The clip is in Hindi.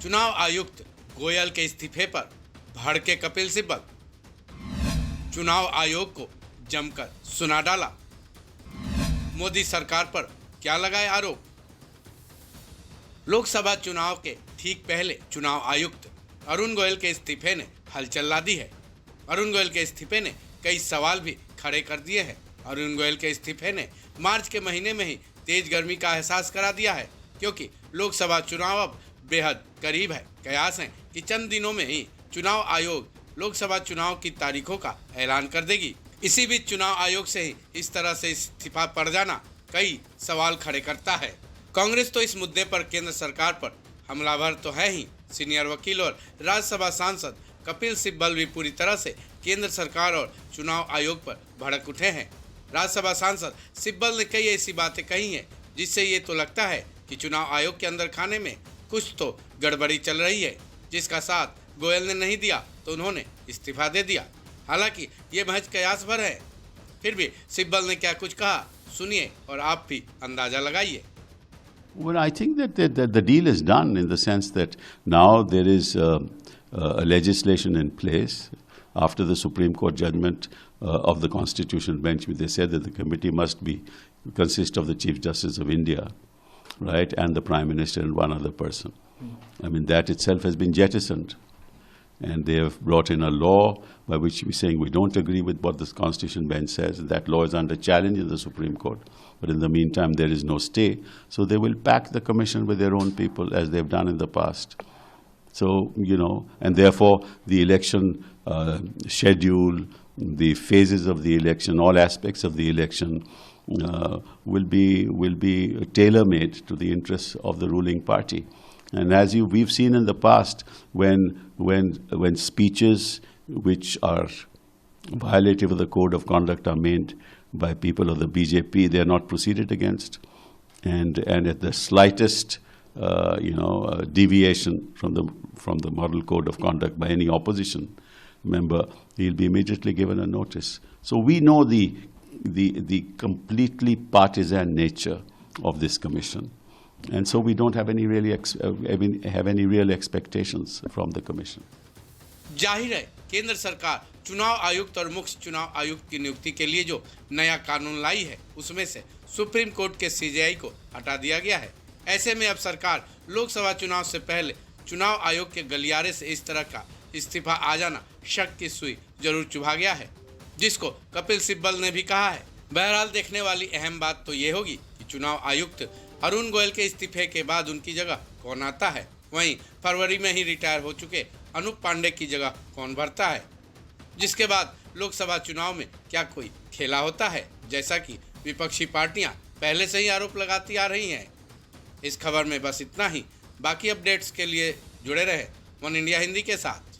चुनाव आयुक्त गोयल के इस्तीफे पर भड़के कपिल सिब्बल। चुनाव आयोग को जमकर सुना डाला। मोदी सरकार पर क्या लगाए आरोप। लोकसभा चुनाव के ठीक पहले चुनाव आयुक्त अरुण गोयल के इस्तीफे ने हलचल ला दी है। अरुण गोयल के इस्तीफे ने कई सवाल भी खड़े कर दिए हैं। अरुण गोयल के इस्तीफे ने मार्च के महीने में ही तेज गर्मी का एहसास करा दिया है, क्योंकि लोकसभा चुनाव अब बेहद करीब है। कयास है कि चंद दिनों में ही चुनाव आयोग लोकसभा चुनाव की तारीखों का ऐलान कर देगी। इसी बीच चुनाव आयोग से ही इस तरह से इस्तीफा पड़ जाना कई सवाल खड़े करता है। कांग्रेस तो इस मुद्दे पर केंद्र सरकार पर हमलावर तो है ही। सीनियर वकील और राज्यसभा सांसद कपिल सिब्बल भी पूरी तरह से केंद्र सरकार और चुनाव आयोग पर भड़क उठे हैं। राज्यसभा सांसद सिब्बल ने कई ऐसी बातें कही हैं जिससे ये तो लगता है कि चुनाव आयोग के अंदर खाने में कुछ तो गड़बड़ी चल रही है, जिसका साथ गोयल ने नहीं दिया तो उन्होंने इस्तीफा दे दिया। हालांकि ये महज कयास भर है, फिर भी सिब्बल ने क्या कुछ कहा सुनिए और आप भी अंदाजा लगाइए। Well, I think that the deal is done in the sense that now there is a legislation in place after the Supreme Court judgment of the Constitutional Bench, where they said that the committee must consist of the Chief Justice of India, right, and the Prime Minister and one other person. I mean, that itself has been jettisoned. And they have brought in a law by which we're saying we don't agree with what the Constitution Bench says. And that law is under challenge in the Supreme Court. But in the meantime, there is no stay. So they will pack the commission with their own people as they've done in the past. So, and therefore the election schedule, the phases of the election, all aspects of the election will be tailor-made to the interests of the ruling party. And as we've seen in the past, when speeches which are violative of the code of conduct are made by people of the BJP, they are not proceeded against. And at the slightest, deviation from the model code of conduct by any opposition member, he'll be immediately given a notice. So we know the completely partisan nature of this commission. And so we don't have any real expectations from the commission. जाहिर है केंद्र सरकार चुनाव आयुक्त और मुख्य चुनाव आयुक्त की नियुक्ति के लिए जो नया कानून लाई है उसमें से सुप्रीम कोर्ट के सीजेआई को हटा दिया गया है। ऐसे में अब सरकार लोकसभा चुनाव से पहले चुनाव आयोग के गलियारे से इस तरह का इस्तीफा आ जाना शक की सुई जरूर चुभा गया है, जिसको कपिल सिब्बल ने भी कहा है। बहरहाल देखने वाली अहम बात तो ये होगी कि चुनाव आयुक्त अरुण गोयल के इस्तीफे के बाद उनकी जगह कौन आता है। वहीं फरवरी में ही रिटायर हो चुके अनूप पांडे की जगह कौन भरता है, जिसके बाद लोकसभा चुनाव में क्या कोई खेला होता है, जैसा कि विपक्षी पार्टियां पहले से ही आरोप लगाती आ रही हैं। इस खबर में बस इतना ही। बाकी अपडेट्स के लिए जुड़े रहे वन इंडिया हिंदी के साथ।